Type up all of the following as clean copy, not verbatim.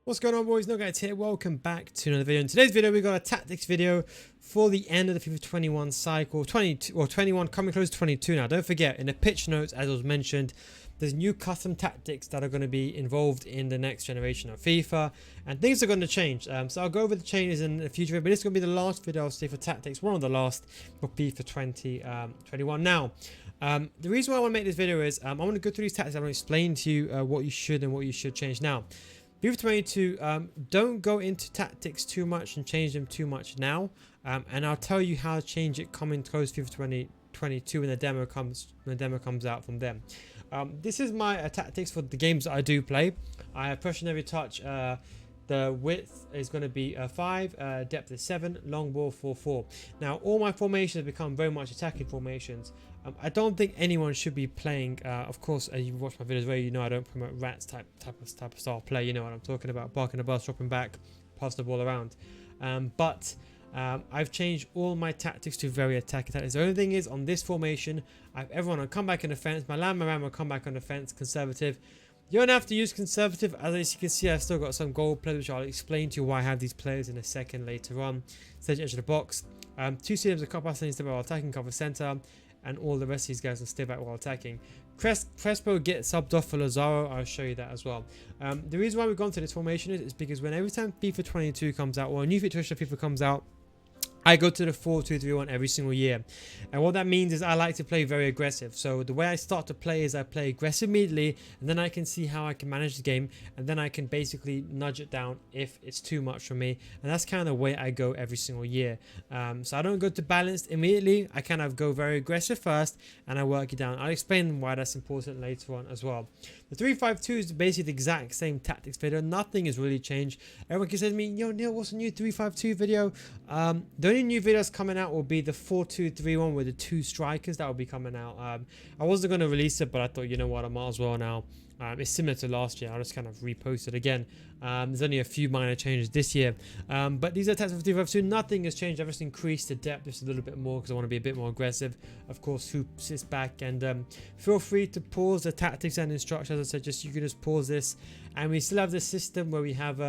What's going on, boys? No Guys here. Welcome back to another video. In today's video, we got a tactics video for the end of the FIFA 21 cycle. 22 or 21 coming close to 22 now. Don't forget, in the pitch notes, as was mentioned, there's new custom tactics that are going to be involved in the next generation of FIFA, and things are going to change. So I'll go over the changes in the future, but it's going to be the last video I'll say for tactics, one of the last for FIFA 2021. Now, the reason why I want to make this video is I want to go through these tactics. I want to explain to you what you should and what you should change. Now, FIFA 22, don't go into tactics too much and change them too much now, and I'll tell you how to change it coming close to FIFA 2022 when the demo comes out from them. This is my tactics for the games that I do play. I have pressure on every touch. The width is going to be 5, depth is 7, long ball 4-4. Now all my formations have become very much attacking formations. I don't think anyone should be playing. Of course, you watch my videos where you know I don't promote rats type of style play. You know what I'm talking about: barking the bus, dropping back, pass the ball around. I've changed all my tactics to very attacking tactics. The only thing is, on this formation, I have everyone on comeback and defense. My ram will come back on defense, conservative. You don't have to use conservative. As you can see, I've still got some gold players, which I'll explain to you why I have these players in a second later on. Edge of the box. 2 CMs, a couple of stay while attacking, cover center, and all the rest of these guys will stay back while attacking. Crespo gets subbed off for Lazaro. I'll show you that as well. The reason why we've gone to this formation is because when every time FIFA 22 comes out, or a new iteration of FIFA comes out, I go to the 4-2-3-1 every single year, and what that means is I like to play very aggressive. So the way I start to play is I play aggressive immediately, and then I can see how I can manage the game, and then I can basically nudge it down if it's too much for me, and that's kind of the way I go every single year. So I don't go to balanced immediately. I kind of go very aggressive first, and I work it down. I'll explain why that's important later on as well. The 3-5-2 is basically the exact same tactics video. Nothing has really changed. Everyone can say to me, "Yo, Neil, what's a new 3-5-2 video?" The only new videos coming out will be the 4-2-3-1 with the 2 strikers. That will be coming out. I wasn't going to release it, but I thought, you know what, I might as well now. It's similar to last year. I'll just kind of repost it again. There's only a few minor changes this year, but these are tactics for 3-5-2. Nothing has changed. I've just increased the depth just a little bit more because I want to be a bit more aggressive. Of course, who sits back, and feel free to pause the tactics and instructions. As I said, you can just pause this, and we still have this system where we have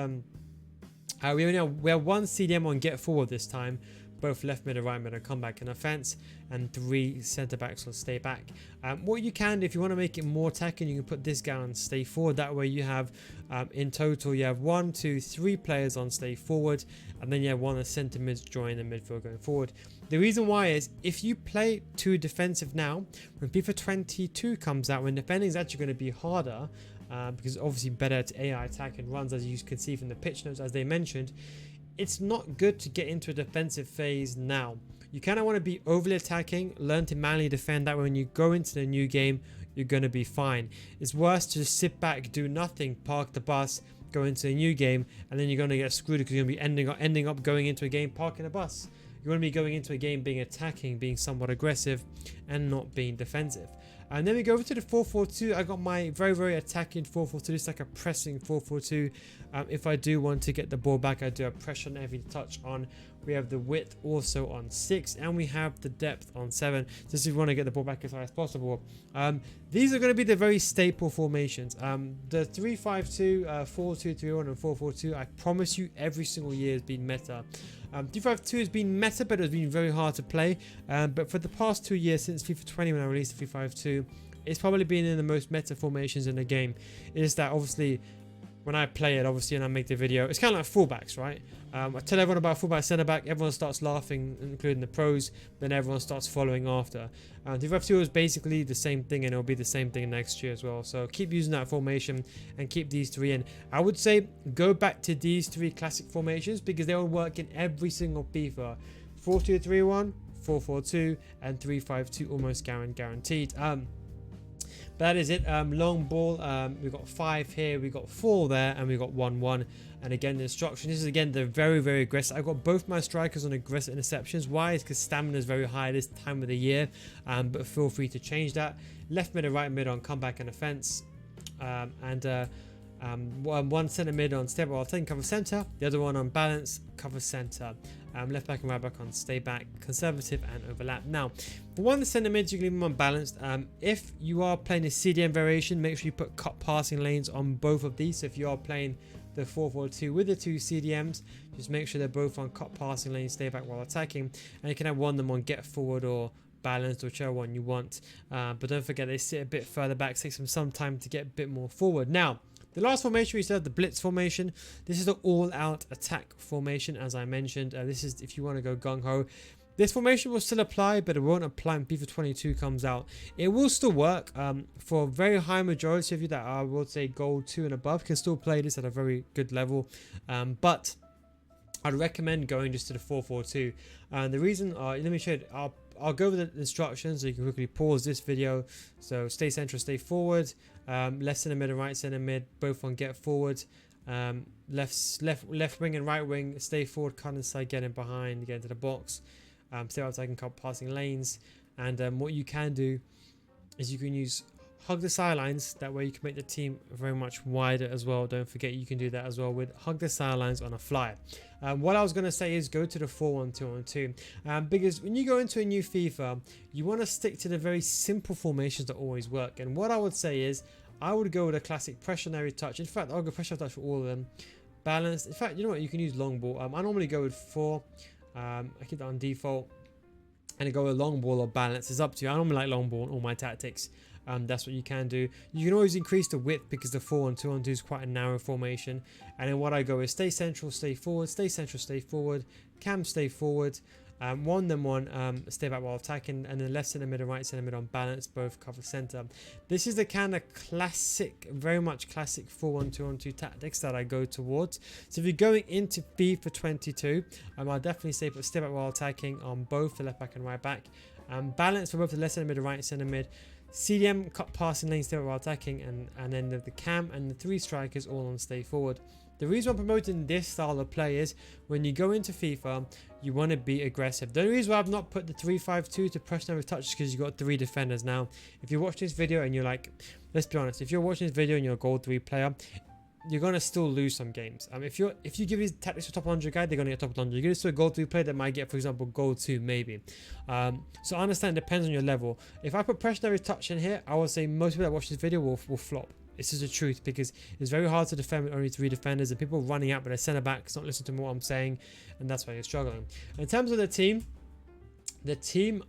we have 1 CDM on get forward this time. Both left mid and right mid, and comeback and offense, and 3 centre backs will stay back. What you can, if you want to make it more attacking, you can put this guy on stay forward. That way you have in total you have 1, 2, 3 players on stay forward, and then you have 1 centre mid join the midfield going forward. The reason why is if you play too defensive now, when FIFA 22 comes out, when defending is actually going to be harder, because it's obviously better at AI attack and runs, as you can see from the pitch notes as they mentioned. It's not good to get into a defensive phase now. You kind of want to be overly attacking, learn to manually defend. That way when you go into the new game, you're going to be fine. It's worse to just sit back, do nothing, park the bus, go into a new game, and then you're going to get screwed because you're going to be ending up going into a game parking a bus. You want to be going into a game being attacking, being somewhat aggressive, and not being defensive. And then we go over to the 4-4-2. I got my very, very attacking 4-4-2. It's like a pressing 4-4-2. If I do want to get the ball back, I do a pressure on every touch on. We have the width also on 6, and we have the depth on 7. Just if you want to get the ball back as high as possible. These are going to be the very staple formations. The 3-5-2, 4-2-3-1, and 4-4-2. I promise you, every single year has been meta. 3-5-2 has been meta, but it has been very hard to play. But for the past 2 years, since FIFA 20 when I released the 3-5-2, it's probably been in the most meta formations in the game. It is that obviously when I play it, obviously, and I make the video, it's kind of like fullbacks, right? I tell everyone about fullback, centre back, everyone starts laughing, including the pros, then everyone starts following after. 3-5-2 is basically the same thing, and it'll be the same thing next year as well. So keep using that formation and keep these 3 in. I would say go back to these 3 classic formations because they will work in every single FIFA. 4-2-3-1, 4-4-2, and 3-5-2 almost guaranteed. That is it. Long ball, we've got 5 here, we got 4 there, and we got 1-1. And again, the instruction, this is again the very, very aggressive. I've got both my strikers on aggressive interceptions. Why? Is because stamina is very high this time of the year, but feel free to change that. Left mid and right mid on comeback and offense, one centre mid on step, I think cover centre, the other one on balance, cover centre. Left back and right back on stay back, conservative and overlap. Now, for one of the centre mids, you can leave them unbalanced. If you are playing a CDM variation, make sure you put cut passing lanes on both of these. So if you are playing the 4-4-2 with the 2 CDMs. Just make sure they're both on cut passing lane, stay back while attacking, and you can have one of them on get forward or balanced, whichever one you want. But don't forget they sit a bit further back, takes them some time to get a bit more forward. Now, the last formation we said, the blitz formation. This is the all-out attack formation, as I mentioned. This is if you want to go gung-ho. This formation will still apply, but it won't apply when FIFA 22 comes out. It will still work for a very high majority of you that are, I would say, gold 2 and above, can still play this at a very good level. But I'd recommend going just to the 4-4-2. The reason, let me show you. I'll go over the instructions so you can quickly pause this video. So stay central, stay forward. Left centre mid and right centre mid, both on get forward. Left wing and right wing, stay forward, cut inside, get in behind, get into the box. Stay outside and cut passing lanes. And what you can do is you can use hug the sidelines. That way you can make the team very much wider as well. Don't forget you can do that as well with hug the sidelines on a fly. What I was going to say is go to the 4-1-2-1-2, because when you go into a new FIFA, you want to stick to the very simple formations that always work. And what I would say is I would go with a classic pressure touch. In fact, I'll go pressure touch for all of them. Balanced. In fact, you know what? You can use long ball. I normally go with 4. I keep that on default. And I go with long ball or balance. It's up to you. I normally like long ball in all my tactics. That's what you can do. You can always increase the width because the 4-1-2-1-2 is quite a narrow formation. And then what I go is stay central, stay forward, stay central, stay forward, cam, stay forward, one, stay back while attacking, and then left centre mid and right centre mid on balance, both cover centre. This is the kind of classic, very much classic 4-1-2-1-2 tactics that I go towards. So if you're going into FIFA 22, I'll definitely say put stay back while attacking on both the left back and right back. Balance for both the left centre mid and right centre mid. CDM, cut passing lane, stay while attacking, and then the cam and the 3 strikers all on stay forward. The reason I'm promoting this style of play is when you go into FIFA, you want to be aggressive. The only reason why I've not put the 3-5-2 to pressure with touch is because you've got 3 defenders now. If you watch this video and you're like, let's be honest, if you're watching this video and you're a gold 3 player, you're gonna still lose some games. If you give these tactics to top 100 guy, they're gonna get top 100. You give this to a gold 3 player that might get, for example, gold 2 maybe. So I understand it depends on your level. If I put pressure touch in here, I would say most people that watch this video will flop. This is the truth because it's very hard to defend with only 3 defenders and people running out with their centre backs not listening to what I'm saying, and that's why you're struggling. In terms of the team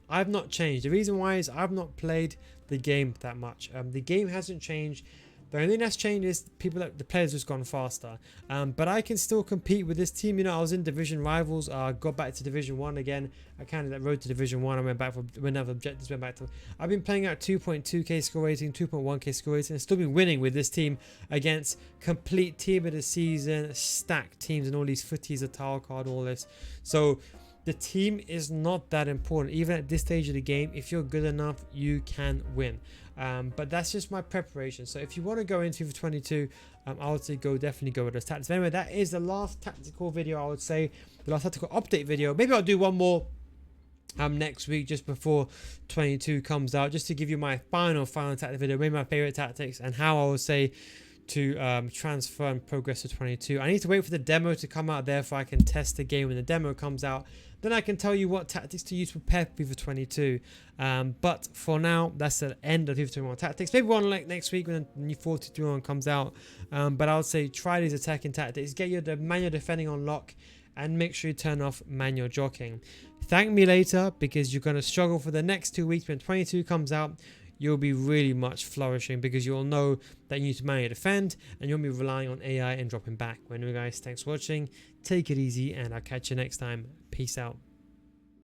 I've not changed. The reason why is I've not played the game that much. The game hasn't changed. The only thing that's changed is the players just gone faster. But I can still compete with this team. You know, I was in division rivals. Got back to division 1 again. I kind of that road to division 1. I went back for when other objectives went back to. I've been playing at 2.2k score rating, 2.1k score rating, and still been winning with this team against complete team of the season, stacked teams, and all these footies, a tile card, all this. So the team is not that important. Even at this stage of the game, if you're good enough, you can win. But that's just my preparation. So if you want to go into FIFA 22, I would say definitely go with those tactics. But anyway, that is the last tactical video. I would say the last tactical update video. Maybe I'll do one more next week just before 22 comes out, just to give you my final tactic video, maybe my favorite tactics and how I would say to transfer and progress to 22. I need to wait for the demo to come out, therefore I can test the game when the demo comes out. Then I can tell you what tactics to use to prepare for FIFA 22. But for now, that's the end of FIFA 21 tactics. Maybe one like next week when the new 42 comes out. But I would say try these attacking tactics. Get your manual defending on lock. And make sure you turn off manual jockeying. Thank me later because you're going to struggle for the next 2 weeks. When 22 comes out, you'll be really much flourishing because you'll know that you need to manually defend and you'll be relying on AI and dropping back. Anyway guys, thanks for watching. Take it easy and I'll catch you next time. Peace out.